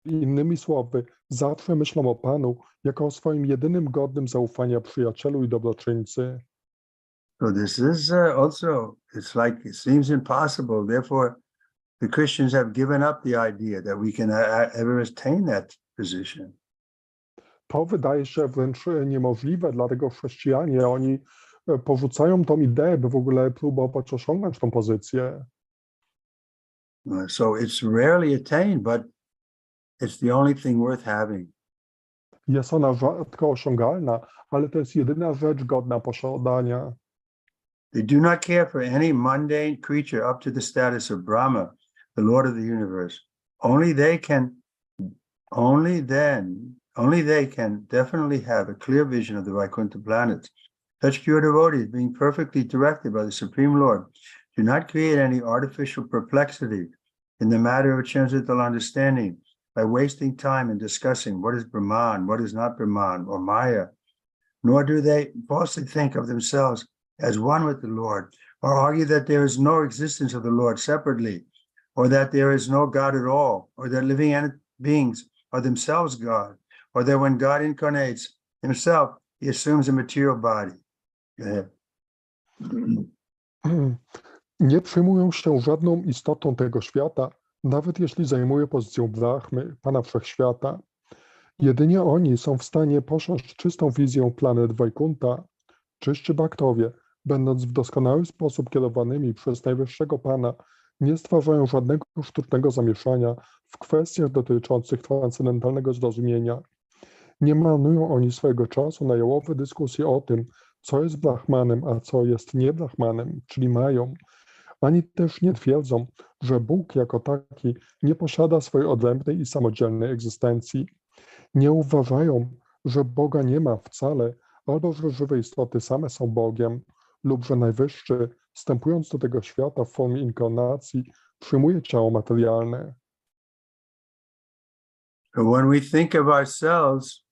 Innymi słowy, zawsze myślą o Panu jako o swoim jedynym godnym zaufania przyjacielu i dobroczyńcy. So this is also, it's like, it seems impossible. Therefore, the Christians have given up the idea that we can ever attain that position. To wydaje się wręcz niemożliwe, dlatego chrześcijanie, oni porzucają tą ideę, by w ogóle próbować osiągnąć tą pozycję. So it's rarely attained, but it's the only thing worth having. Jest ona rzadko osiągalna, ale to jest jedyna rzecz godna posiadania. They do not care for any mundane creature up to the status of Brahma, the Lord of the universe. Only they can definitely have a clear vision of the Vaikuntha planets. Such pure devotees, being perfectly directed by the Supreme Lord, do not create any artificial perplexity in the matter of transcendental understanding by wasting time in discussing what is Brahman, what is not Brahman, or Maya. Nor do they falsely think of themselves as one with the Lord, or argue that there is no existence of the Lord separately, or that there is no God at all, or that living beings are themselves God, or that when God incarnates himself, he assumes a material body. Go ahead. Nie przejmują się żadną istotą tego świata, nawet jeśli zajmuje pozycję Brahmy, Pana Wszechświata. Jedynie oni są w stanie posiąść czystą wizję planet Vaikuntha. Czyści bhaktowie, będąc w doskonały sposób kierowanymi przez Najwyższego Pana, nie stwarzają żadnego sztucznego zamieszania w kwestiach dotyczących transcendentalnego zrozumienia. Nie marnują oni swojego czasu na jałowe dyskusje o tym, co jest Brahmanem, a co jest nie Brahmanem, czyli Mają. Ani też nie twierdzą, że Bóg jako taki nie posiada swojej odrębnej i samodzielnej egzystencji. Nie uważają, że Boga nie ma wcale, albo że żywe istoty same są Bogiem, lub że Najwyższy, wstępując do tego świata w formie inkarnacji, przyjmuje ciało materialne. When we think of ourselves,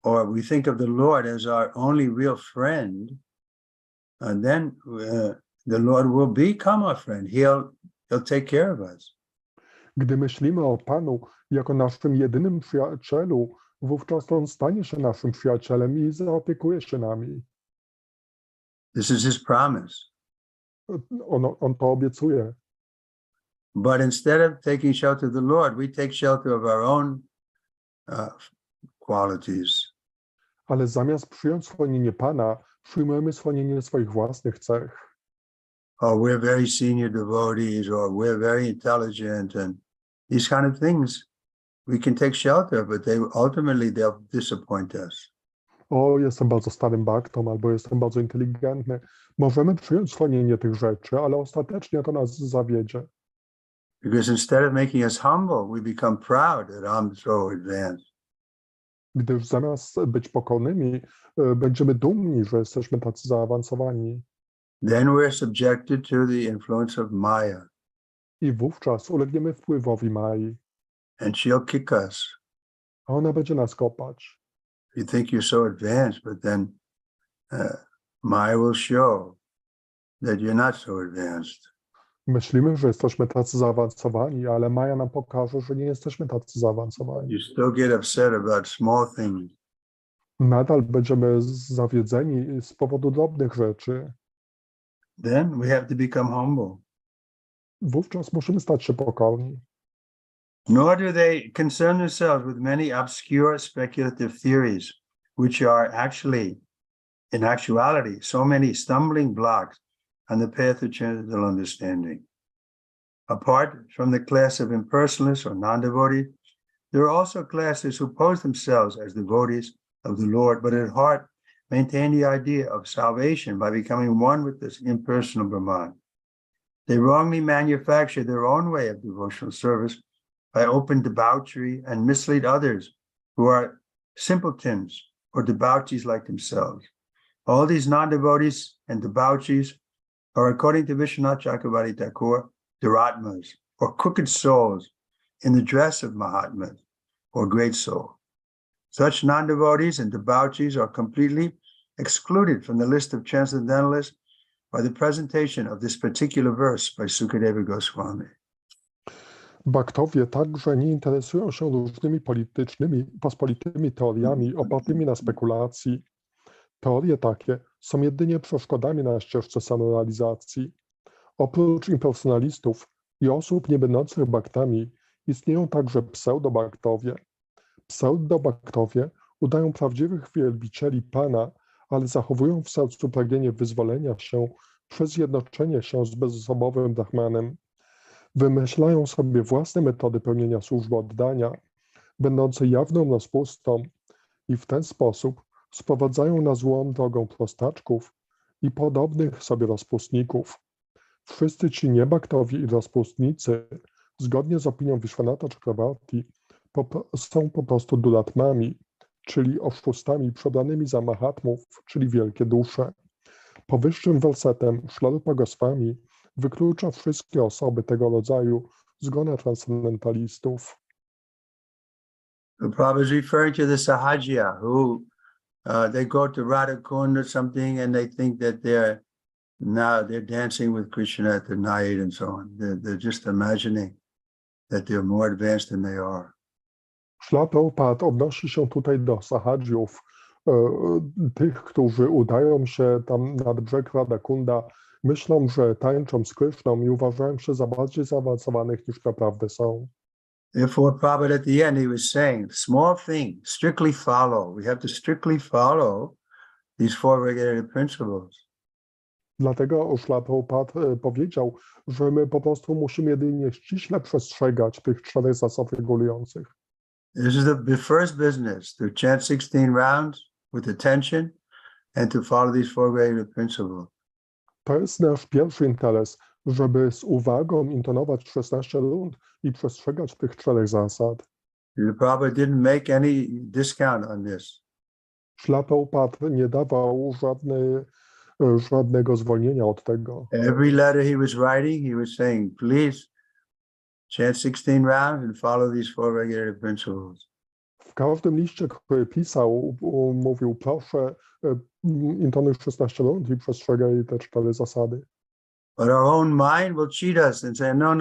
or we think of the Lord as our only real friend, then the Lord will become our friend. He'll take care of us. Gdy myślimy o Panu jako naszym jedynym przyjacielu, wówczas On stanie się naszym przyjacielem i zaopiekuje się nami. This is his promise. On to obiecuje. But instead of taking shelter of the Lord, we take shelter of our own qualities. Ale zamiast przyjąć schronienie Pana, przyjmujemy schronienie swoich własnych cech. Or we're very senior devotees, or we're very intelligent, and these kind of things we can take shelter, but they'll disappoint us. O, jestem bardzo starym bhaktą, albo jestem bardzo inteligentny. Możemy przyjąć schronienie tych rzeczy, ale ostatecznie to nas zawiedzie. Because instead of making us humble, we become proud that I'm so advanced. Gdyż zamiast być pokornymi, będziemy dumni, że jesteśmy tacy zaawansowani. Then we're subjected to the influence of Maya. I wówczas ulegniemy wpływowi Mai. And she'll kick us. A ona będzie nas kopać. You think you're so advanced, but then Maya will show that you're not so advanced. Myślimy, że jesteśmy tacy zaawansowani, ale Maja nam pokaże, że nie jesteśmy tacy zaawansowani. You still get upset about small things. Nadal będziemy zawiedzeni z powodu drobnych rzeczy. Then we have to become humble. Wówczas musimy stać się pokorni. Nor do they concern themselves with many obscure speculative theories, which are in actuality, so many stumbling blocks on the path of transcendental understanding. Apart from the class of impersonalists or non-devotees, there are also classes who pose themselves as devotees of the Lord, but at heart maintain the idea of salvation by becoming one with this impersonal Brahman. They wrongly manufacture their own way of devotional service by open debauchery and mislead others who are simpletons or debauchees like themselves. All these non-devotees and debauchees are, according to Vishwanath Chakravarti Thakur, Duratmas, or crooked souls in the dress of Mahatmas, or great soul. Such non-devotees and debauchees are completely excluded from the list of transcendentalists by the presentation of this particular verse by Sukadeva Goswami. Bhaktowie także nie interesują się różnymi pospolitymi teoriami opartymi na spekulacji. Teorie takie są jedynie przeszkodami na ścieżce samorealizacji. Oprócz impersonalistów i osób niebędących bhaktami istnieją także pseudobhaktowie. Pseudobhaktowie udają prawdziwych wielbicieli Pana, ale zachowują w sercu pragnienie wyzwolenia się przez zjednoczenie się z bezosobowym Brahmanem. Wymyślają sobie własne metody pełnienia służby oddania, będące jawną rozpustą i w ten sposób sprowadzają na złą drogą prostaczków i podobnych sobie rozpustników. Wszyscy ci niebhaktowie i rozpustnicy, zgodnie z opinią Vishwanatha Chakravarti, są po prostu duratmami, czyli oszustami przebranymi za mahatmów, czyli wielkie dusze. Powyższym wersetem Śrimad Goswami wyklucza wszystkie osoby tego rodzaju z grona transcendentalistów. Prabhupada is referring to the Sahajya who they go to Radhakund or something and they think that they're dancing with Krishna at the night and so on. They're just imagining that they're more advanced than they are. Śrimad Prabhupada odnosi się tutaj do Sahajyów, tych, którzy udają się tam nad brzeg Radhakunda, myślą, że tańczą z Kryszną i uważają się za bardziej zaawansowanych niż naprawdę są. Therefore, Prabhupada at the end, he was saying, small thing, strictly follow. We have to strictly follow these four regulated principles. Dlatego Śrimad Prabhupada powiedział, że my po prostu musimy jedynie ściśle przestrzegać tych 4 zasad regulujących. This is the first business, to chant 16 rounds with attention and to follow these four regulated principles. To jest nasz pierwszy interes, żeby z uwagą intonować 16 rund i przestrzegać tych 4 zasad. The Prabhupada didn't make any discount on this. Śrimad Prabhupada nie dawał żadnego zwolnienia od tego. Every letter he was writing, he was saying, please chant 16 rounds and follow these four regulated principles. W każdym liście, który pisał, mówił, proszę, intonuj 16 rund i przestrzegaj te 4 zasady. But our own mind will cheat us and say, no,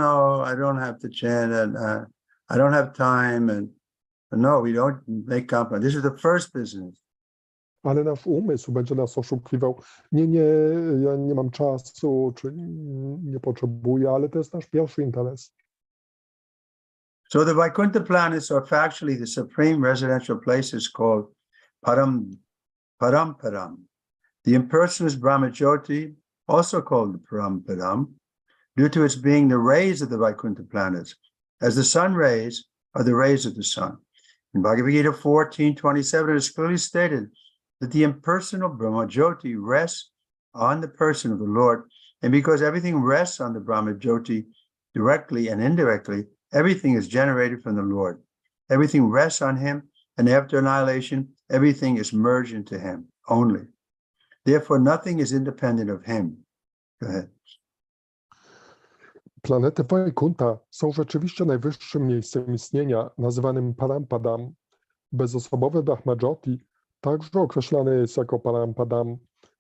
I don't have to chant and I don't have time. And no, we don't make compromise. This is the first business. Ale nasz umysł będzie nas oszukiwał. Nie, ja nie mam czasu, czy nie potrzebuję, ale to jest nasz pierwszy interes. So the Vaikuntha planets are factually the supreme residential places called Paramparam. The impersonalist Brahmajyoti, also called the Paramparam, due to its being the rays of the Vaikuntha planets, as the sun rays are the rays of the sun. In Bhagavad Gita 14:27, it is clearly stated that the impersonal Brahmajyoti rests on the person of the Lord, and because everything rests on the Brahmajyoti directly and indirectly, everything is generated from the Lord. Everything rests on him, and after annihilation, everything is merged into him only. Therefore, nothing is independent of him. Go ahead. Planety Vaikuntha są rzeczywiście najwyższym miejscem istnienia, nazywanym Parampadam. Bezosobowe Brahmajyoti także określane jest jako Parampadam,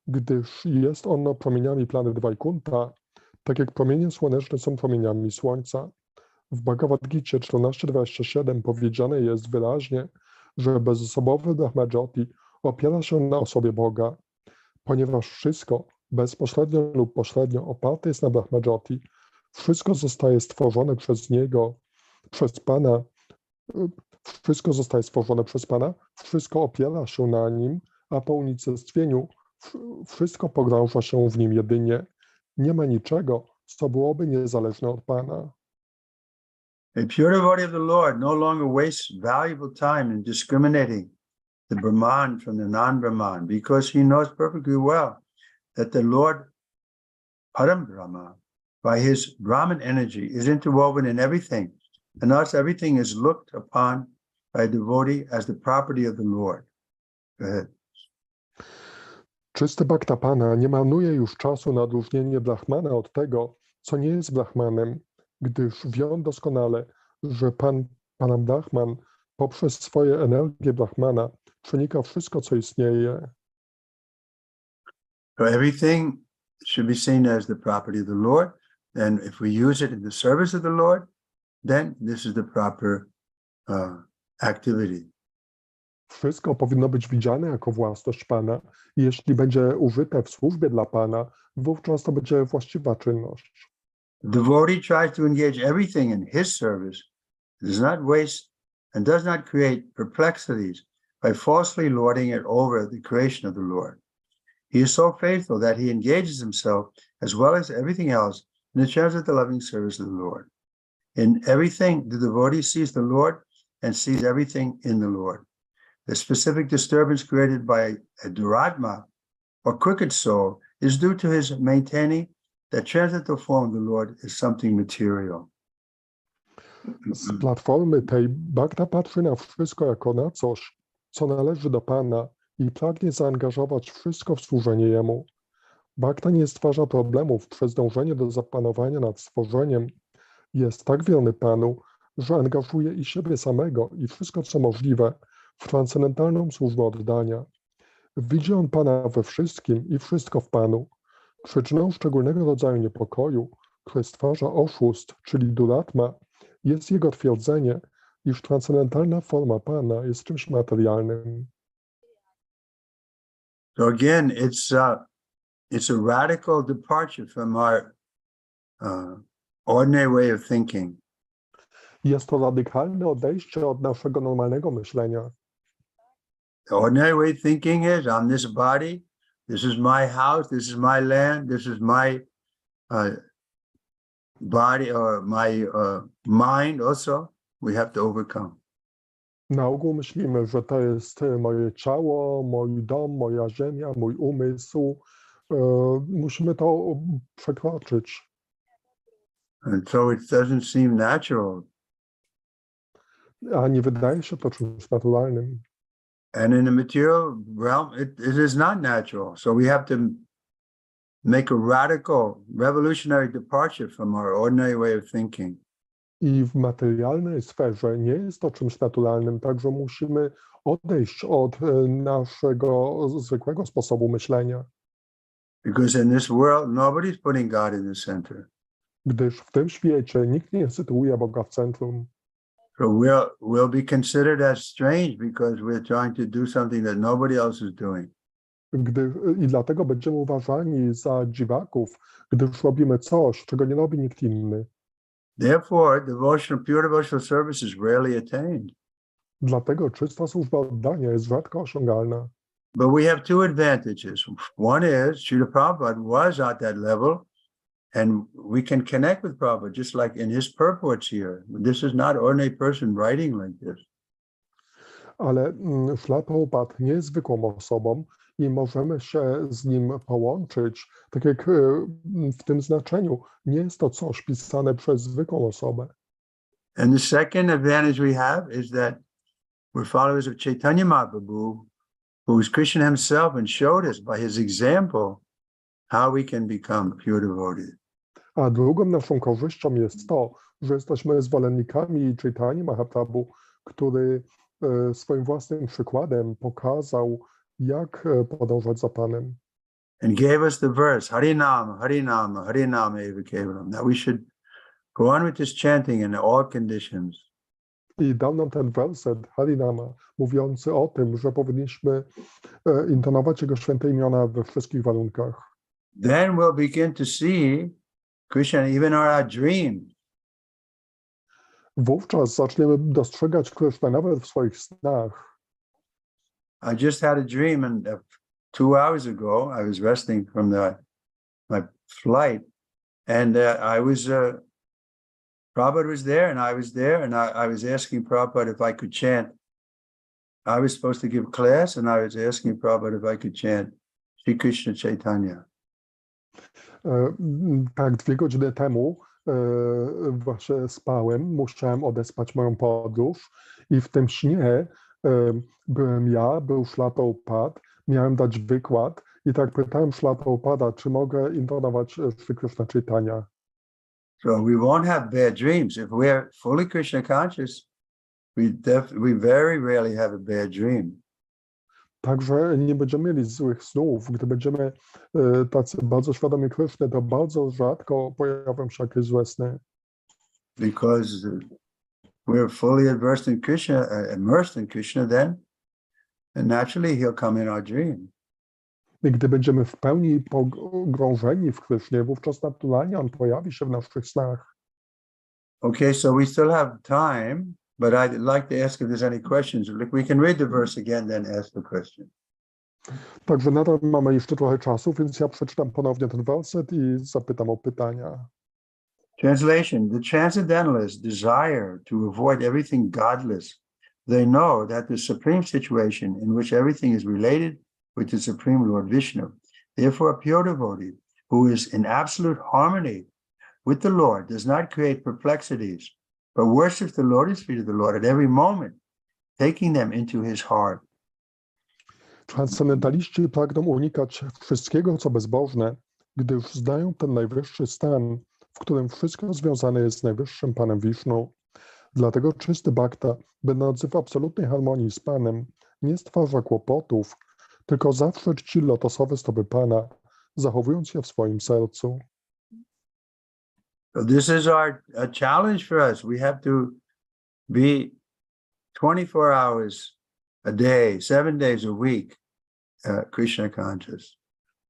gdyż jest ono promieniami planet Vaikuntha, tak jak promienie słoneczne są promieniami Słońca. W Bhagavad Gicie 14:27 powiedziane jest wyraźnie, że bezosobowy Brahmajyoti opiera się na osobie Boga. Ponieważ wszystko, bezpośrednio lub pośrednio, oparte jest na Brahmajyoti, wszystko zostaje stworzone przez Niego, przez Pana, wszystko zostaje stworzone przez Pana, wszystko opiera się na Nim, a po unicestwieniu wszystko pogrąża się w Nim jedynie. Nie ma niczego, co byłoby niezależne od Pana. A pure devotee of the Lord no longer wastes valuable time in discriminating the Brahman from the non-Brahman, because he knows perfectly well that the Lord Param Brahma, by his Brahman energy, is interwoven in everything, and thus everything is looked upon by a devotee as the property of the Lord. Go ahead. Czysty bhakta Pana nie marnuje już czasu na odróżnienie Brahmana od tego, co nie jest Brahmanem, gdyż wie on doskonale, że Param Brahman poprzez swoje energię Brahmana przenika wszystko, co istnieje. So everything should be seen as the property of the Lord, and if we use it in the service of the Lord, then this is the proper activity. Wszystko powinno być widziane jako własność Pana. I jeśli będzie użyte w służbie dla Pana, wówczas to będzie właściwa czynność. Devotee tries to engage everything in his service, does not waste and does not create perplexities by falsely lording it over the creation of the Lord. He is so faithful that he engages himself as well as everything else in the terms of the loving service of the Lord. In everything, the devotee sees the Lord and sees everything in the Lord. The specific disturbance created by a duratma or crooked soul is due to his maintaining that transcendental form of the Lord is something material. Z platformy tej Bhakta patrzy na wszystko jako na coś, co należy do Pana i pragnie zaangażować wszystko w służenie Jemu. Bhakta nie stwarza problemów przez dążenie do zapanowania nad stworzeniem. Jest tak wierny Panu, że angażuje i siebie samego, i wszystko, co możliwe, w transcendentalną służbę oddania. Widzi on Pana we wszystkim i wszystko w Panu. Przyczyną szczególnego rodzaju niepokoju, który stwarza oszust, czyli duratma, jest jego twierdzenie, iż transcendentalna forma Pana jest czymś materialnym. So again, it's a radical departure from our ordinary way of thinking. Jest to radykalne odejście od naszego normalnego myślenia. The ordinary way of thinking is, I'm this body, this is my house, this is my land, this is my body or my mind also. We have to overcome. Na ogół myślimy, że to jest moje ciało, mój dom, moja ziemia, mój umysł. Musimy to przekroczyć. And so it doesn't seem natural. A nie wydaje się to czymś naturalnym. And in the material realm, it is not natural. So we have to make a radical, revolutionary departure from our ordinary way of thinking. I w materialnej sferze nie jest to czymś naturalnym, także musimy odejść od naszego zwykłego sposobu myślenia. Because in this world, nobody's putting God in the center. Gdyż w tym świecie nikt nie sytuuje Boga w centrum. So we'll be considered as strange because we're trying to do something that nobody else is doing. I dlatego będziemy uważani za dziwaków, gdyż robimy coś, czego nie robi nikt inny. Therefore, pure devotional service is rarely attained. Dlatego czysta służba oddania jest rzadko osiągalna. But we have two advantages. One is, Srila Prabhupada was at that level, and we can connect with Prabhupada, just like in his purports here. This is not ordinary person writing like this. Ale Śrila Prabhupada nie jest zwykłą osobą i możemy się z nim połączyć, tak jak w tym znaczeniu. Nie jest to coś pisane przez zwykłą osobę. And the second advantage we have is that we're followers of Chaitanya Mahaprabhu, who is Krishna himself and showed us by his example how we can become pure devotees. A drugą naszą korzyścią jest to, że jesteśmy zwolennikami Chaitanya Mahaprabhu, który swoim własnym przykładem pokazał, jak podążać za Panem. And gave us the verse, Harinama, Harinama, Harinama eva kevalam, that we should go on with this chanting in all conditions. I dał nam ten werset, Harinama, mówiący o tym, że powinniśmy intonować Jego święte imiona we wszystkich warunkach. Then we'll begin to see Krishna even in our dreams. Wówczas zaczniemy dostrzegać Krishna nawet w swoich snach. I just had a dream, and 2 hours ago, I was resting from my flight, and Prabhupada was there, and I was there, and I was asking Prabhupada if I could chant. I was supposed to give class, and I was asking Prabhupada if I could chant Sri Krishna Chaitanya. Tak, 2 godziny temu właśnie spałem, musiałem odespać moją podróż i w tym śnie byłem ja, był Śrila Prabhupada, miałem dać wykład i tak pytałem Śrila Prabhupada, czy mogę intonować Sri Krishna Chaitanya. So we won't have bad dreams. If we're fully Krishna conscious, we very rarely have a bad dream. Także nie będziemy mieli złych snów. Gdy będziemy tacy bardzo świadomi Kryszny, to bardzo rzadko pojawią się jakieś złe sny. because we're fully immersed in Krishna, then and naturally he'll come in our dream. I gdy będziemy w pełni pogrążeni w Krysznie, wówczas naturalnie on pojawi się w naszych snach. Okay, so we still have time, but I'd like to ask if there's any questions. We can read the verse again, then ask the question. Także nadal mamy jeszcze trochę czasu, więc ja przeczytam ponownie ten werset i zapytam o pytania. Translation: The transcendentalists desire to avoid everything godless. They know that the supreme situation in which everything is related with the Supreme Lord Vishnu. Therefore, a pure devotee who is in absolute harmony with the Lord does not create perplexities, but worships the lotus feet of the Lord at every moment, taking them into his heart. Transcendentaliści pragną unikać wszystkiego, co bezbożne, gdyż znają ten najwyższy stan, w którym wszystko związane jest z najwyższym Panem Wisznu. Dlatego czysty bhakta, będący w absolutnej harmonii z Panem, nie stwarza kłopotów, tylko zawsze czci lotosowe stopy Pana, zachowując je w swoim sercu. So this is a challenge for us. We have to be 24 hours a day, 7 days a week, Krishna conscious.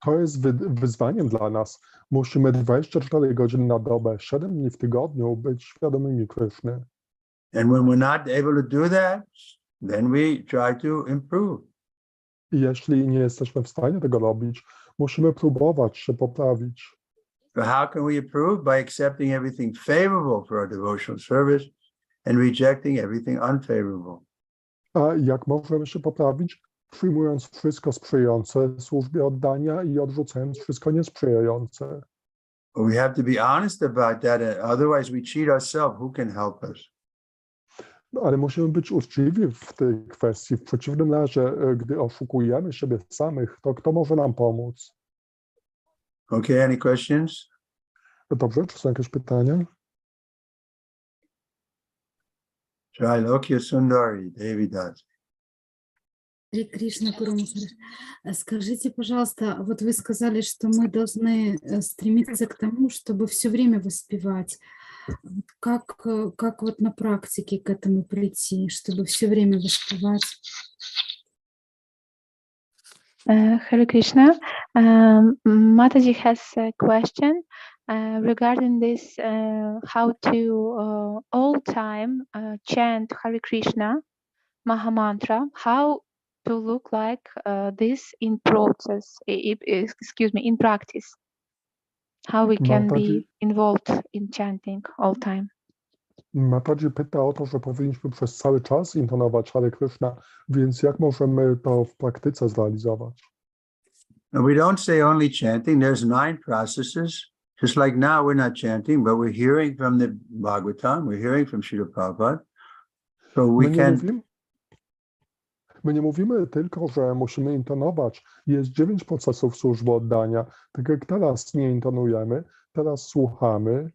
To jest wyzwaniem dla nas. Musimy 24 godziny na dobę, 7 dni w tygodniu być świadomymi Kryszny. And when we're not able to do that, then we try to improve. I jeśli nie jesteśmy w stanie tego robić, musimy próbować się poprawić. So how can we improve? By accepting everything favorable for our devotional service and rejecting everything unfavorable. A jak możemy się poprawić? Przyjmując wszystko sprzyjające służbie oddania i odrzucając wszystko niesprzyjające. We have to be honest about that, otherwise we cheat ourselves. Who can help us? Ale musimy być uczciwi w tej kwestii. W przeciwnym razie, gdy oszukujemy siebie samych, to kto może nam pomóc? Okay, any questions? Dobrze, czy są jakieś pytania? Trailokya Sundari, Devidas. Харе Кришна, Гуру Махарадж. Скажите, пожалуйста, вот вы сказали, что мы должны стремиться к тому, чтобы все время воспевать. Как вот на практике к этому прийти, чтобы все время воспевать? Hare Krishna. Mataji has a question regarding this, how to all time chant Hare Krishna Mahamantra, how to look like this in process, in practice, how we can be involved in chanting all time. Mataji pyta o to, że powinniśmy przez cały czas intonować Hare Krishna, więc jak możemy to w praktyce zrealizować? No, we don't say only chanting. There's 9 processes. Just like now, we're not chanting, but we're hearing from the Bhagavatam, we're hearing from Srila Prabhupada. So we can... My nie mówimy tylko, że musimy intonować. Jest 9 procesów służby oddania. Tak jak teraz nie intonujemy, teraz słuchamy.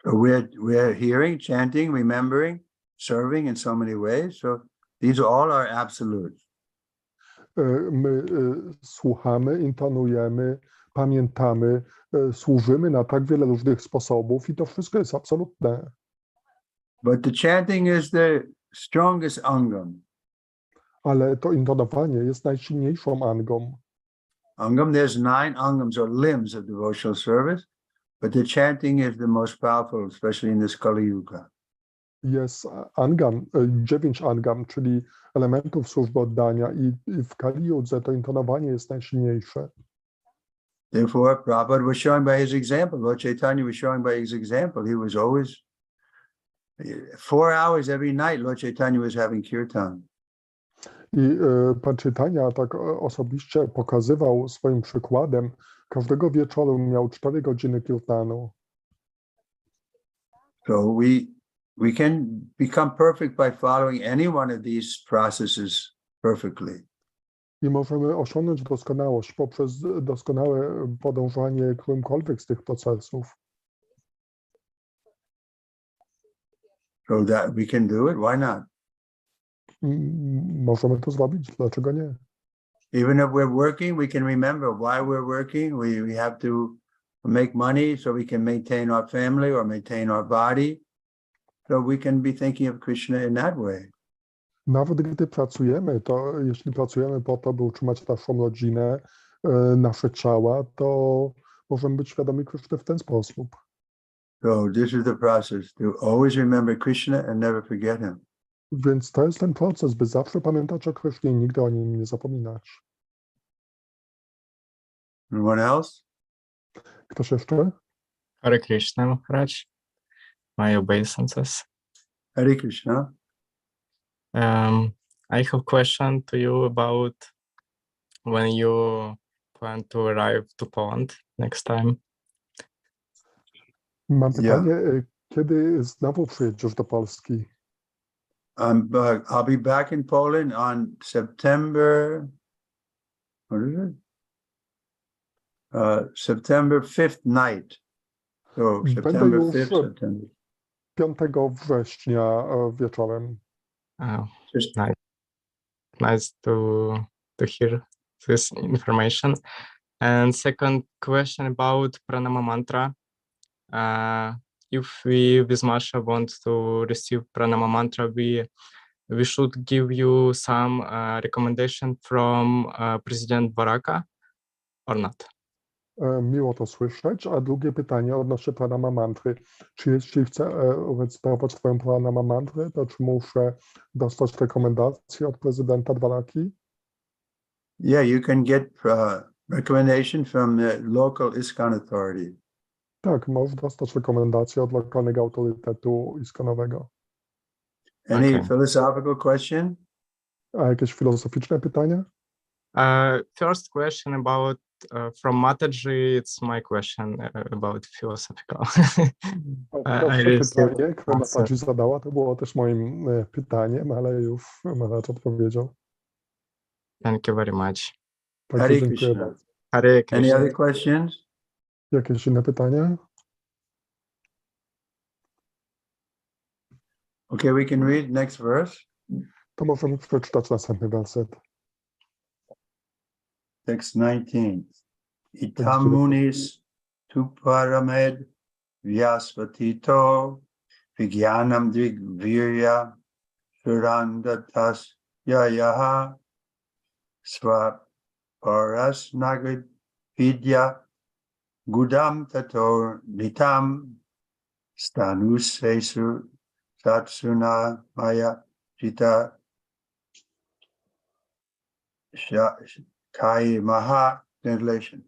So we're hearing, chanting, remembering, serving in so many ways. So these all are absolutes. My słuchamy, intonujemy, pamiętamy, służymy na tak wiele różnych sposobów i to wszystko jest absolutne. But the chanting is the strongest angam. Ale to intonowanie jest najsilniejszą angą. Angam, there's 9 angams or limbs of devotional service, but the chanting is the most powerful, especially in this Kali Yuga. Jest angam, 9 angam, czyli elementów służby oddania i w Kali Yudze to intonowanie jest najsilniejsze. Therefore, Prabhupada was showing by his example. Lord Chaitanya was showing by his example. He was always 4 hours every night. Lord Chaitanya was having kirtan. I Pan Chaitanya tak osobiście pokazywał swoim przykładem. Każdego wieczoru miał 4 godziny kirtanu. So we can become perfect by following any one of these processes perfectly. I możemy osiągnąć doskonałość poprzez doskonałe podążanie którymkolwiek z tych procesów. So that we can do it, why not? Możemy to zrobić, dlaczego nie? Even if we're working, we can remember why we're working. We have to make money so we can maintain our family or maintain our body. So we can be thinking of Krishna in that way. Nawet gdy pracujemy, to jeśli pracujemy po to, by utrzymać naszą rodzinę, nasze ciała, to możemy być świadomi Kryszny w ten sposób. So this is the process, to always remember Krishna and never forget him. Więc to jest ten proces, by zawsze pamiętać o Krysznie i nigdy o nim nie zapominać. Anyone else? Ktoś jeszcze? Hare Krishna, Maharaj. My obeisances. Hare Krishna. I have a question to you about when you plan to arrive to Poland next time. Mam pytanie, kiedy znowu przyjedziesz do Polski? I'll be back in Poland on September, what is it? September 5th night. So Będę September już 5th, September. 5 września wieczorem. Oh, nice to hear this information. And second question about pranama mantra. If we with Masha want to receive pranama mantra, we should give you some recommendation from President Baraka or not? Miło to słyszeć. A drugie pytanie odnośnie pranama mantry. Czy jeśli chcę recytować twoją pranama mantrę, to czy muszę dostać rekomendację od prezydenta Baraki? Yeah, you can get recommendation from the local ISKCON authority. Tak, możesz dostać rekomendację od lokalnego autorytetu iskonowego. Any Okay. philosophical question? A jakieś filozoficzne pytania? First question about from Mataji, it's my question about philosophical. Pierwsze pytanie, które Mataji zadała, to było też moim pytaniem, ale już Maharaj odpowiedział. Thank you very much. Także Hare dziękuję Krishna. bardzo. Hare Any Krishna. other questions? Jakieś inne pytania? Okay, we can read next verse. To możemy przeczytać następny werset. Text 19. Itam munis tuparamed vyasvatito vigyanam dvigvirya surandatas yayaha svaparas nagad vidya gudam tato nitam stanusesu satsuna maya jita Kai Maha. Translation.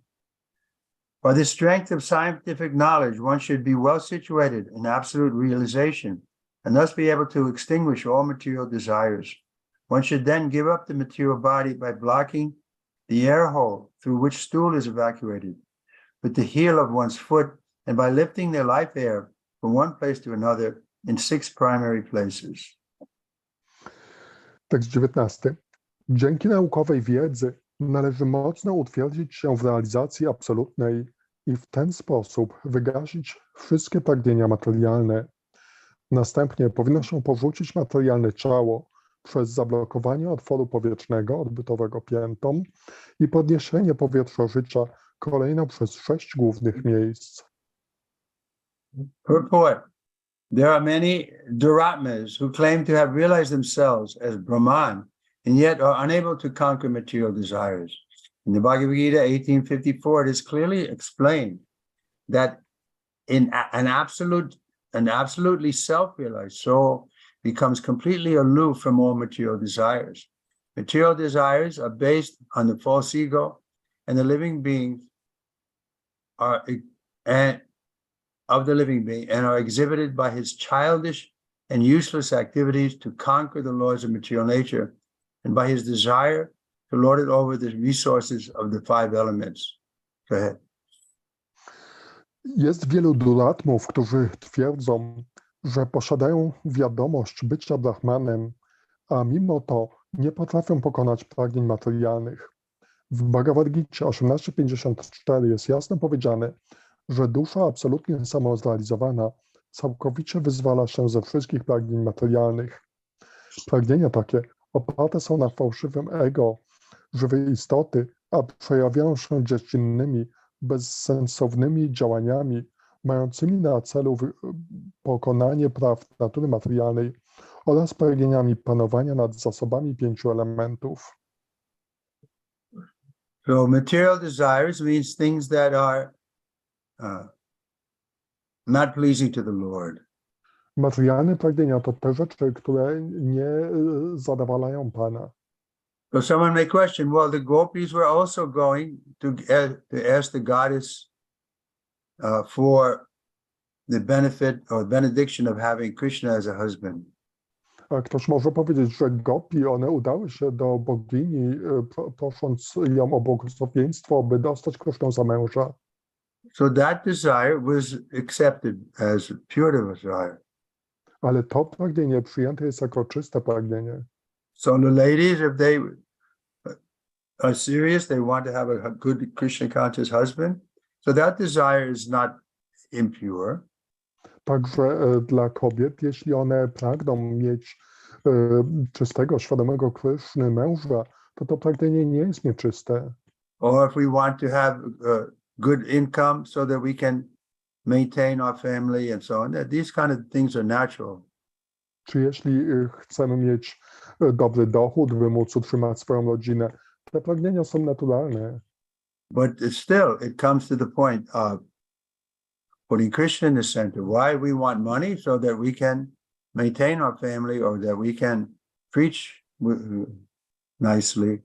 By the strength of scientific knowledge, one should be well situated in absolute realization and thus be able to extinguish all material desires. One should then give up the material body by blocking the air hole through which stool is evacuated with the heel of one's foot and by lifting their life air from one place to another in 6 primary places. Tekst 19. Dzięki naukowej wiedzy należy mocno utwierdzić się w realizacji absolutnej i w ten sposób wygasić wszystkie pragnienia materialne. Następnie powinno się porzucić materialne ciało przez zablokowanie otworu powietrznego odbytowego piętą i podniesienie powietrza życia kolejno przez 6 głównych miejsc. Purport. There are many Duratmas who claim to have realized themselves as Brahman and yet are unable to conquer material desires. In the Bhagavad Gita 1854, it is clearly explained that in an absolutely self-realized soul becomes completely aloof from all material desires. Material desires are based on the false ego, and the living beings are are exhibited by his childish and useless activities to conquer the laws of material nature, and by his desire to lord it over the resources of the 5 elements. Go ahead. Jest wielu duratmów, którzy twierdzą, że posiadają wiadomość bycia Brahmanem, a mimo to nie potrafią pokonać pragnień materialnych. W Bhagavad Gita 1854 jest jasno powiedziane, że dusza absolutnie samozrealizowana całkowicie wyzwala się ze wszystkich pragnień materialnych. Pragnienia takie oparte są na fałszywym ego żywej istoty, a przejawiają się dziecinnymi, bezsensownymi działaniami mającymi na celu pokonanie praw natury materialnej oraz pragnieniami panowania nad zasobami 5 elementów. So material desires means things that are not pleasing to the Lord. Materialne pragnienia to te rzeczy, które nie zadowalają Pana. So someone may question, well, the gopis were also going to ask the goddess for the benefit or benediction of having Krishna as a husband. A ktoś może powiedzieć, że gopi, one udały się do bogini, prosząc ją o błogosławieństwo, by dostać Krishnę za męża. So that desire was accepted as pure desire. Ale to pragnienie przyjęte jest jako czyste pragnienie. So the ladies, if they are serious, they want to have a good Krishna conscious husband. So that desire is not impure. Także dla kobiet, jeśli one pragną mieć czystego, świadomego Kryszny męża, to pragnienie nie jest nieczyste. Or if we want to have good income so that we can maintain our family and so on, these kind of things are natural. Czy jeśli chcemy mieć dobry dochód, by móc utrzymać swoją rodzinę, te pragnienia są naturalne. But still, it comes to the point of putting Krishna in the center. Why we want money? So that we can maintain our family or that we can preach nicely.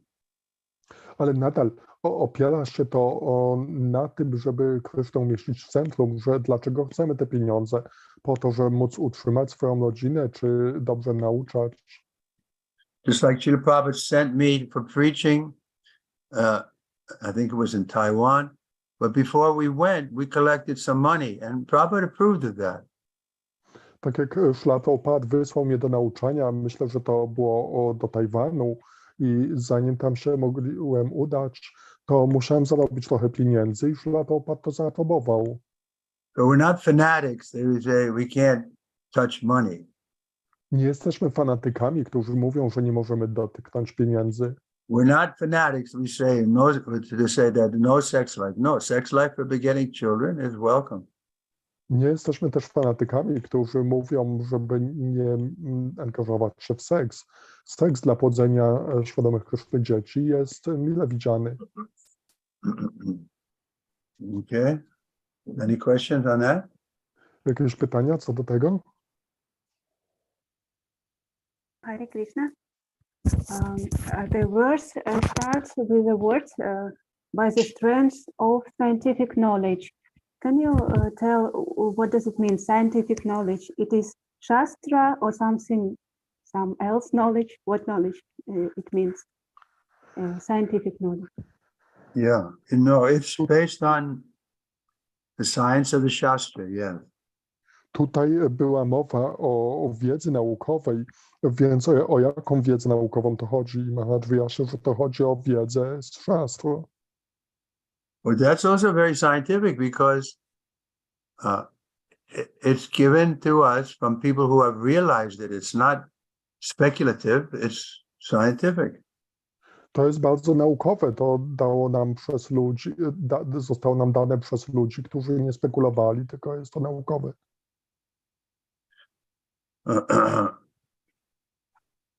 Ale nadal opiera się to na tym, żeby Krysznę umieścić w centrum, że dlaczego chcemy te pieniądze? Po to, żeby móc utrzymać swoją rodzinę, czy dobrze nauczać? Just like Srila Prabhupada sent me for preaching, I think it was in Taiwan, but before we went, we collected some money and Prabhupada approved of that. Tak jak Srila Prabhupada wysłał mnie do nauczania, myślę, że to było do Tajwanu i zanim tam się mogłem udać, to musiałem zarobić trochę pieniędzy i Srila Prabhupada to zaaprobował. So we're not fanatics. They would say we can't touch money. Nie jesteśmy fanatykami, którzy mówią, że nie możemy dotyknąć pieniędzy. We're not fanatics. We say no, to say that no sex life. No, sex life for begetting children is welcome. Nie jesteśmy też fanatykami, którzy mówią, żeby nie angażować się w seks. Seks dla płodzenia świadomych Kryszny dzieci jest mile widziany. Okay. Any questions on that? Jakieś pytania co do tego? Hare Krishna. The verse starts with the words by the strength of scientific knowledge. Can you tell what does it mean, scientific knowledge? It is Shastra or something, some else knowledge? What knowledge it means, scientific knowledge? Yeah, no, it's based on the science of the Shastra, yeah. Tutaj była mowa o wiedzy naukowej, więc o jaką wiedzę naukową to chodzi? Maharaj wyjaśnił, że to chodzi o wiedzę z szastru. But that's also very scientific because it's given to us from people who have realized that it's not speculative, it's scientific. To jest bardzo naukowe, to dało nam przez ludzi, zostało nam dane przez ludzi, którzy nie spekulowali, tylko jest to naukowe.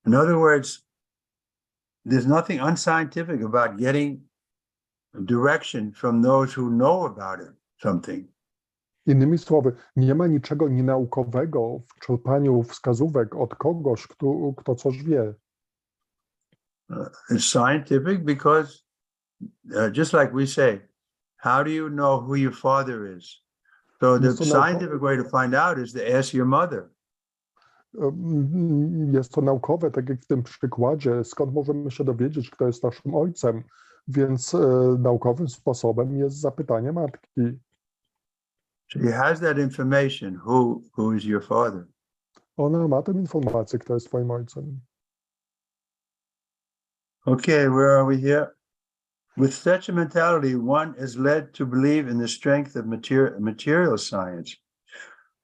In other words, there's nothing unscientific about getting direction from those who know about it, something. Innymi słowy, nie ma niczego nienaukowego w czerpaniu wskazówek od kogoś, kto coś wie. It's scientific because just like we say, how do you know who your father is? So the scientific way to find out is to ask your mother. Jest to naukowe, tak jak w tym przykładzie, skąd możemy się dowiedzieć, kto jest naszym ojcem, więc naukowym sposobem jest zapytanie matki. She has that information, who is your father. Ona ma tę informację, kto jest twoim ojcem. Okay, where are we here? With such a mentality, one is led to believe in the strength of material science.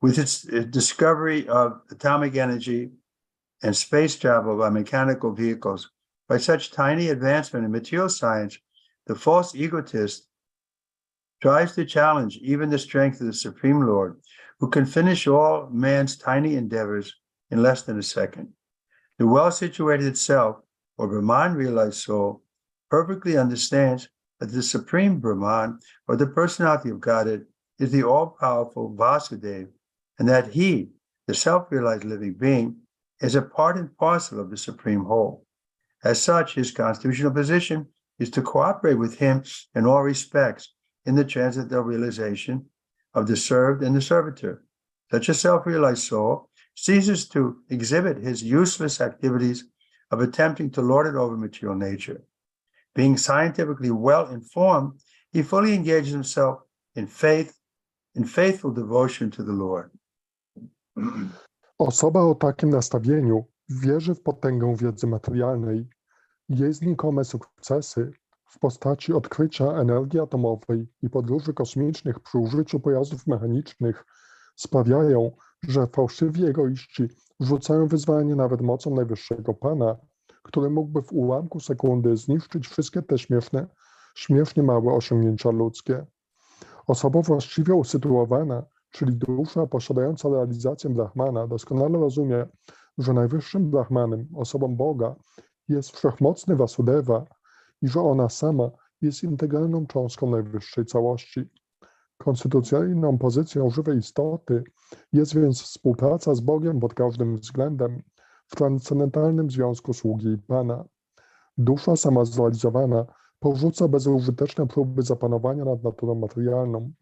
With its discovery of atomic energy and space travel by mechanical vehicles, by such tiny advancement in material science, the false egotist tries to challenge even the strength of the Supreme Lord, who can finish all man's tiny endeavors in less than a second. The well-situated self, or Brahman realized soul, perfectly understands that the Supreme Brahman, or the personality of Godhead, is the all-powerful Vasudeva, and that he, the self-realized living being, is a part and parcel of the Supreme Whole. As such, his constitutional position is to cooperate with him in all respects in the transcendental realization of the served and the servitor. Such a self-realized soul ceases to exhibit his useless activities of attempting to lord it over material nature. Being scientifically well informed, he fully engages himself in faithful devotion to the Lord. Osoba o takim nastawieniu wierzy w potęgę wiedzy materialnej. Jej znikome sukcesy w postaci odkrycia energii atomowej i podróży kosmicznych przy użyciu pojazdów mechanicznych sprawiają, że fałszywi egoiści rzucają wyzwanie nawet mocą Najwyższego Pana, który mógłby w ułamku sekundy zniszczyć wszystkie te śmiesznie małe osiągnięcia ludzkie. Osoba właściwie usytuowana, czyli dusza posiadająca realizację Brahmana, doskonale rozumie, że najwyższym Brahmanem, osobą Boga, jest wszechmocny Vasudeva i że ona sama jest integralną cząstką najwyższej całości. Konstytucyjną pozycją żywej istoty jest więc współpraca z Bogiem pod każdym względem w transcendentalnym związku sługi i Pana. Dusza sama zrealizowana porzuca bezużyteczne próby zapanowania nad naturą materialną.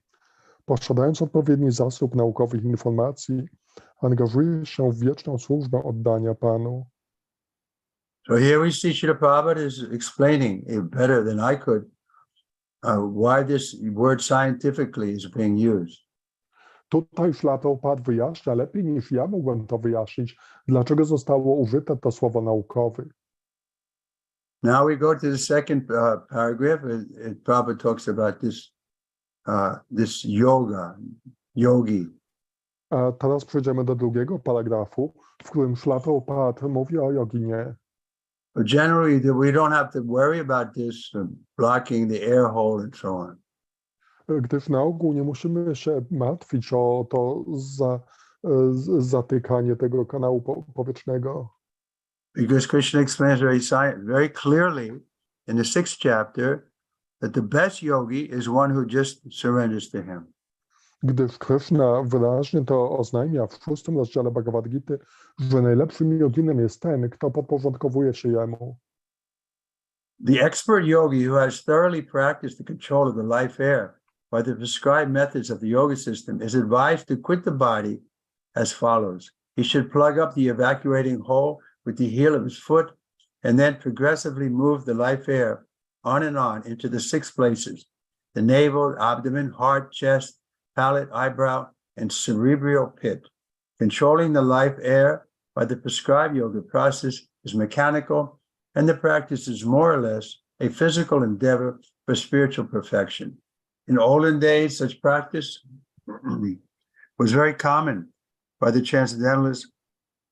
Posiadając odpowiedni zasób naukowych informacji, angażuje się w wieczną służbę oddania Panu. So here we see Srila Prabhupada is explaining better than I could why this word scientifically is being used. Tutaj Śrila Prabhupada wyjaśnia lepiej niż ja mógłbym to wyjaśnić, dlaczego zostało użyte to słowo naukowy. Now we go to the second paragraph. Prabhupada talks about this yogi. A teraz przejdziemy do drugiego paragrafu, w którym Śrila Prabhupada mówi o joginie. Generally, we don't have to worry about this blocking the air hole and so on. Gdyż na ogół nie musimy się martwić o to zatykanie tego kanału powietrznego. Because Krishna explains very clearly in the 6th chapter that the best yogi is one who just surrenders to him. Gdyż Krishna wyraźnie to oznajmia w 6. rozdziale Bhagavad Gita, że najlepszym joginem jest ten, kto podporządkowuje się jemu. The expert yogi who has thoroughly practiced the control of the life air by the prescribed methods of the yoga system is advised to quit the body as follows. He should plug up the evacuating hole with the heel of his foot and then progressively move the life air on and on into the 6 places: the navel, abdomen, heart, chest, palate, eyebrow, and cerebral pit. Controlling the life air by the prescribed yoga process is mechanical, and the practice is more or less a physical endeavor for spiritual perfection. In olden days, such practice was very common by the transcendentalists,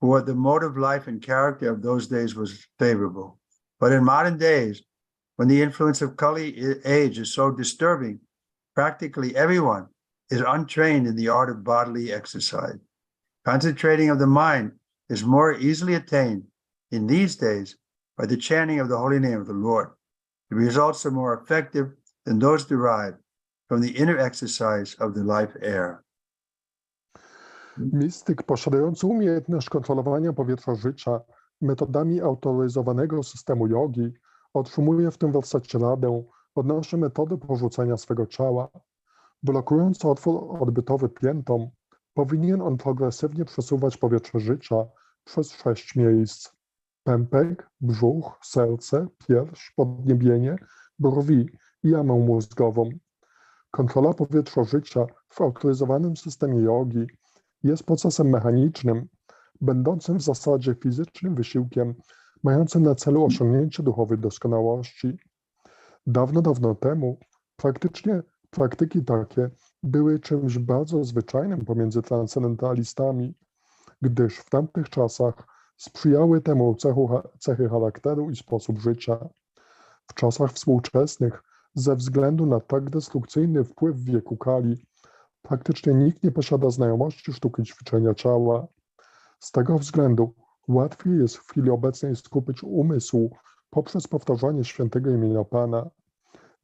for the mode of life and character of those days was favorable. But in modern days, when the influence of Kali age is so disturbing, practically everyone is untrained in the art of bodily exercise. Concentrating of the mind is more easily attained in these days by the chanting of the holy name of the Lord. The results are more effective than those derived from the inner exercise of the life air. Mistyk posiadający umiejętność kontrolowania powietrza życia metodami autoryzowanego systemu jogi otrzymuje w tym wersecie radę odnośnie metody porzucenia swego ciała. Blokując otwór odbytowy piętom, powinien on progresywnie przesuwać powietrze życia przez 6 miejsc: pępek, brzuch, serce, pierś, podniebienie, brwi i jamę mózgową. Kontrola powietrza życia w autoryzowanym systemie jogi jest procesem mechanicznym, będącym w zasadzie fizycznym wysiłkiem, mającym na celu osiągnięcie duchowej doskonałości. Dawno, dawno temu praktyki takie były czymś bardzo zwyczajnym pomiędzy transcendentalistami, gdyż w tamtych czasach sprzyjały temu cechy charakteru i sposób życia. W czasach współczesnych Ze względu na tak destrukcyjny wpływ w wieku Kali, praktycznie nikt nie posiada znajomości sztuki ćwiczenia ciała. Z tego względu łatwiej jest w chwili obecnej skupić umysł poprzez powtarzanie świętego imienia Pana.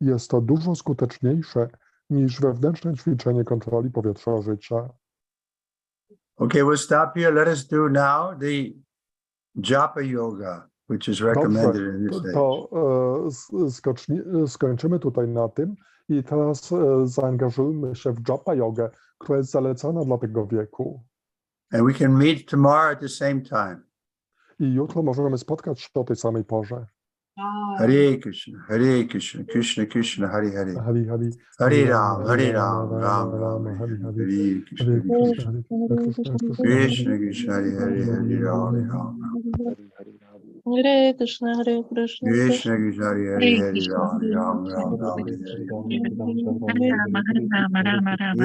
Jest to dużo skuteczniejsze niż wewnętrzne ćwiczenie kontroli powietrza życia. Okay, we'll stop here. Let us do now the japa yoga, which is recommended in this stage. Skończymy tutaj na tym i teraz zaangażujmy się w japa jogę, która jest zalecana dla tego wieku. And we can meet tomorrow at the same time. I jutro możemy spotkać się o tej samej porze. Hare Krishna, Krishna Krishna, Hare Hare. Hare Hare. Hare Ram, Ram Ram, Hare Hare. Hare Krishna, Krishna Krishna, Hare Hare, Hare Ram, Ram Ram. Hare Krishna, Hare Krishna, Krishna Krishna, Hare Hare, Hare Ram, Ram Ram, Hare Hare. Hare Rama, Rama Rama,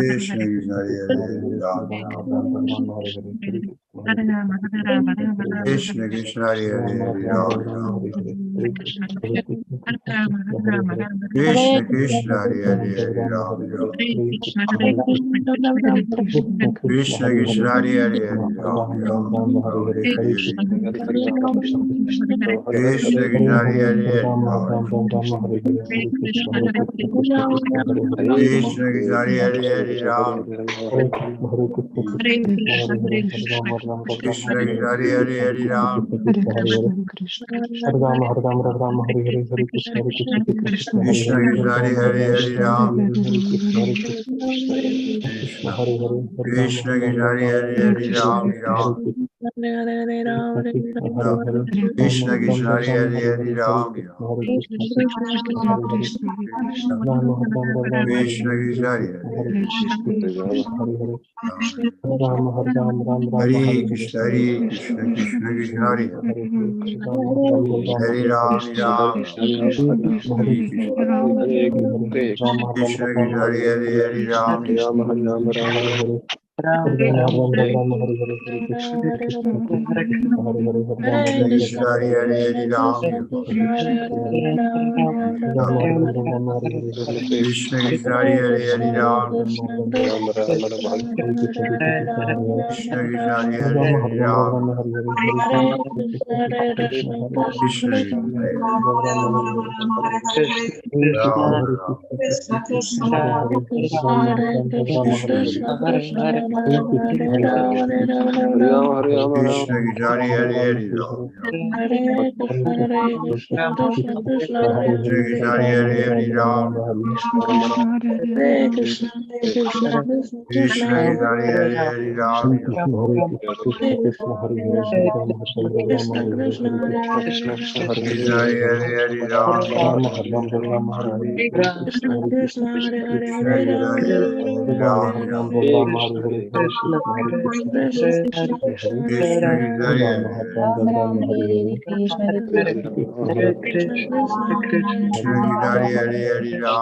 Krishna Krishna, Hare Hare, Ram Ram. Hare Rama, Rama. Krishna Krishna, Hare Hare, Ram Ram. Krishna Krishna Hare Hare, Ram Ram. Krishna Krishna Krishna, Hare Hare, Ram Ram. Krishna Krishna, Hare Hare, Ram Ram. Krishna Krishna, Hare Hare, Ram. Krishna Krishna, Hare Hare, Ram. Krishna Krishna, Hare Hare, Ram. Krishna Krishna, Hare Hare, Ram Ram. Krishna Krishna, Hare Hare, Ram Ram. Krishna Krishna, Hare Hare. Hare Krishna, Krishna Krishna, Hare Hare. Hare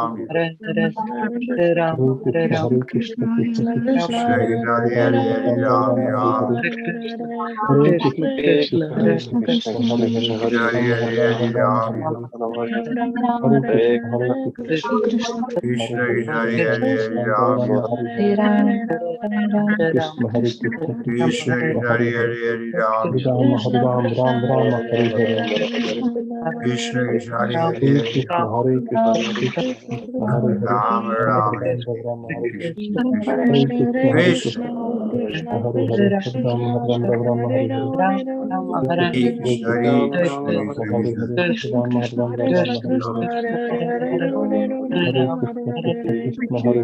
Ram, Ram. Hare Krishna, Krishna Krishna, Hare Hare, Ram. Krishna Hare Hare, Ram. Krishna Krishna, Hare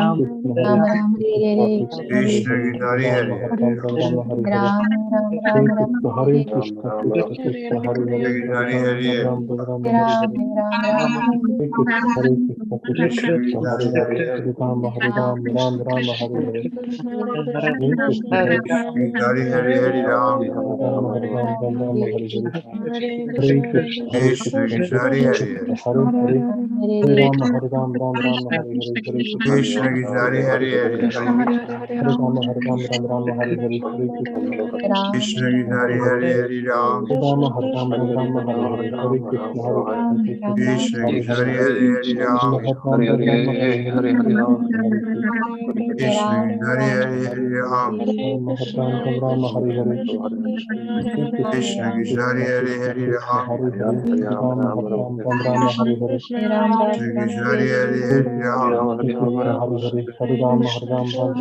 Hare, Ram. Krishna Krishna, Hare Hare, Ram. Krishna Hare Krishna, Krishna Hare Hare, Hare Ram, Ram Hare Hare, Hare Krishna, Hare Hare, Hare Ram, Ram Hare Hare, Hare Krishna, Hare Krishna, Hare Hare Hare Ram, Hare Ram, Hare Hare, Hare Krishna, Hare Krishna Krishna Hare Hare, Hare Hare, Hare Ram, Hare Ram, Hare Hare, Hare Krishna, Krishna Krishna Hare Hare, Hare Hare Ram, Hare Ram, Hare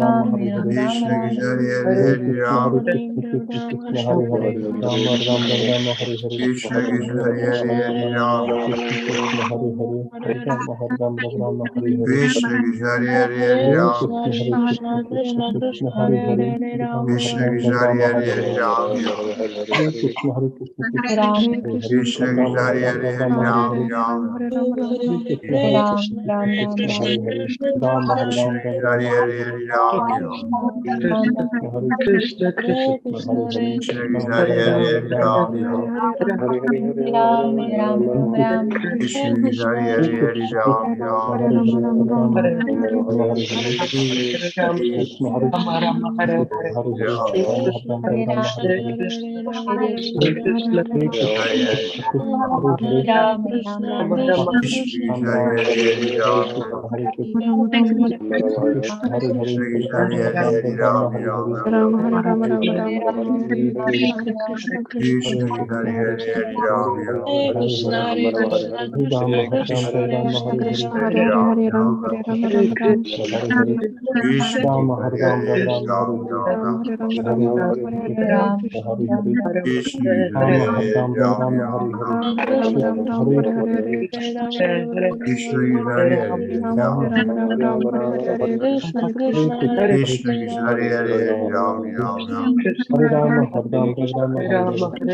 Hare, Hare Krishna, Krishna Krishna Hare Hare, Hare Ram, Hare Ram, Hare Ram, Hare Hare, Hare Krishna, Hare Krishna Krishna Hare Hare, Hare Ram, Hare Ram, Hare Hare, Hare Krishna Krishna Hare Hare, Hare Ram, Krishna Krishna Hare Hare, Hare Ram, Krishna Krishna Hare Hare, Hare Ram, Krishna Krishna Hare Hare,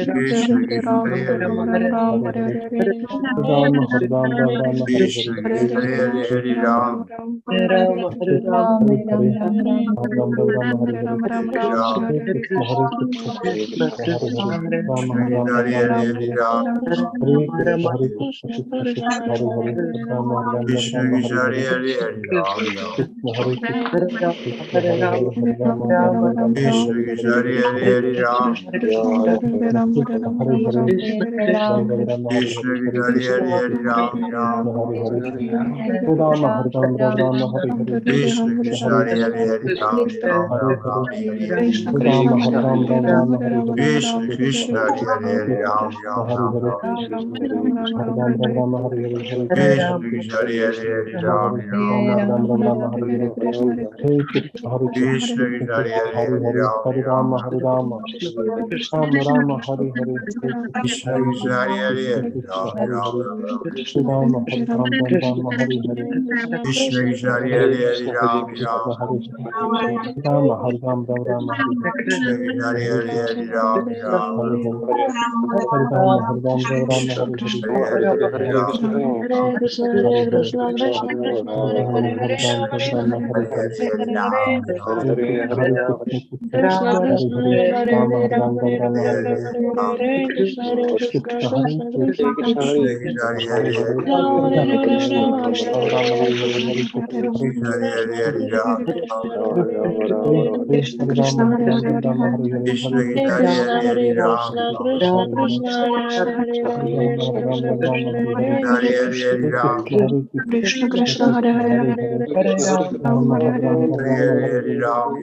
Hare Ram, Krishna Krishna Hare Hare, Hare Ram, Krishna Krishna Hare Hare, Hare Ram, Krishna Krishna Hare Hare, Hare Ram, Krishna Krishna Hare Hare, Hare Ram, Ram, Krishna Krishna Hare Hare, Hare Ram, Krishna Krishna Hare Hare, Hare Ram,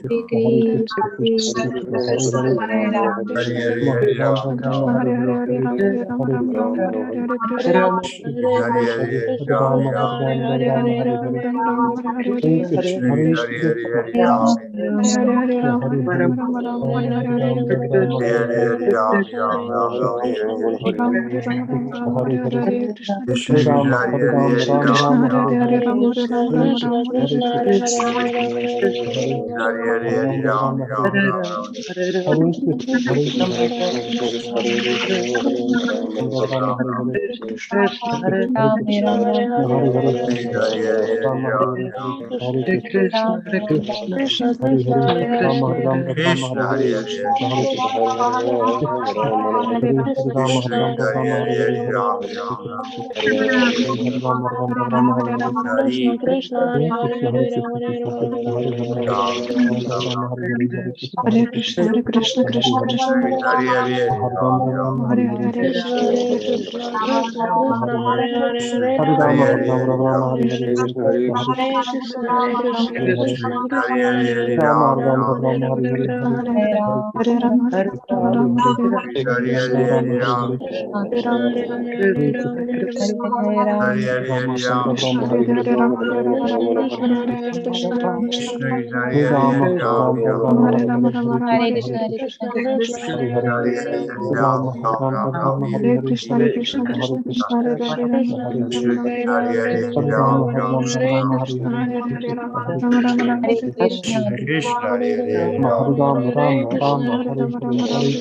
Krishna Krishna Hare Hare, Hare Ram, Krishna Hare Hare Krishna Hare Hare Ram Ram Ram Krishna Hare Hare Hare Rama Hare Rama Ram Ram Ram Hare Krishna Krishna Krishna Hare Hare Ram Ram Hare Hare Krishna Hare Krishna Krishna Krishna Hare Hare Hare Hare Rama Hare Ram Hare Krishna Krishna Krishna Hare Krishna Hare Hare Ram Hare Ram Rama Hare Rama Hare Rama Hare Hare Rama Hare Rama Hare Hare Ram Krishna Krishna Hare Hare Rama Hare Rama Hare Hare Ram Krishna Hare Hare Rama Hare Rama Krishna Hare Krishna Krishna Krishna Hare Hare Hare Ram Ram Hare Rama Rama Rama Hare Krishna Krishna Krishna Krishna Hare Krishna Hare Hare Hare Ram Ram Ram Ram Hare Krishna Krishna Krishna Krishna Hare Hare Rama Krishna Hare Krishna Rama Krishna Hare Hare Hare Ram Rama Ram Hare Krishna Krishna Hare Hare Rama Rama Rama Rama Hare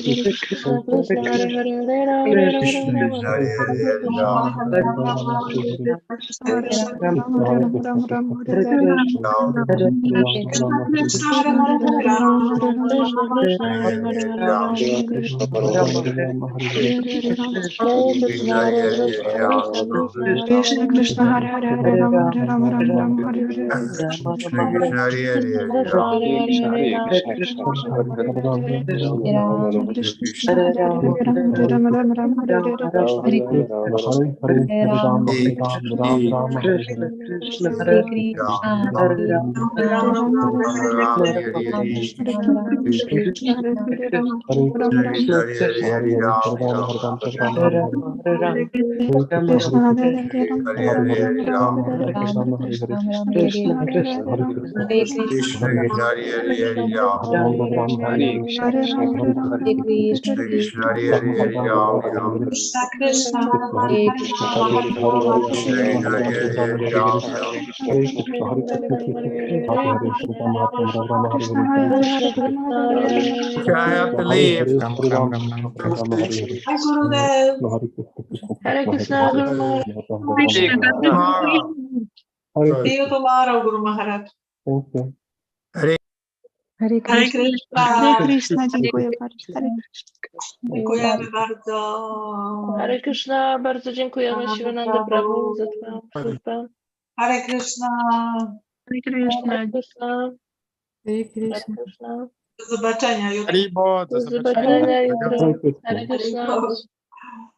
Krishna Krishna Hare Hare Ram Krishna Hare Rama Rama Rama Hare Krishna Krishna Hare Hare Rama Krishna Krishna Hare Hare Ram Krishna Hare Rama Hare Rama Rama Rama Hare Hare Ram Krishna Hare Hare Rama Hare Rama Krishna Krishna Hare Hare Hare Hare Hare Ram Rama Hare Hare Hare Rama Hare Krishna Krishna Hare Hare Hare Krishna Ram Krishna Krishna Hare Krishna Hare Krishna Hare Hare Hare Rama Hare Rama Rama Rama Hare Hare Krishna Krishna Hare Hare Krishna Krishna Ram Hare Hare Hare Rama Krishna Krishna Hare Rama Rama Rama Hare Hare Okay, I have to leave. Ram Ram Ram Ram. Hi Gurudev. Hare Krishna Guru Maharaj. Krishna Tomorrow. See you tomorrow, Guru Maharaj. Hare Hare Hare Krishna. Krishna. Hare Krishna. Dziękuję bardzo. Hare Dziękujemy bardzo. Hare Krishna, bardzo dziękujemy Sivananda Prabhu za twoją służbę. Hare Krishna. Hare Krishna. Hare Krishna. Hare Hare Krishna. Krishna. Haribo, Do zobaczenia jutro. Hare Krishna.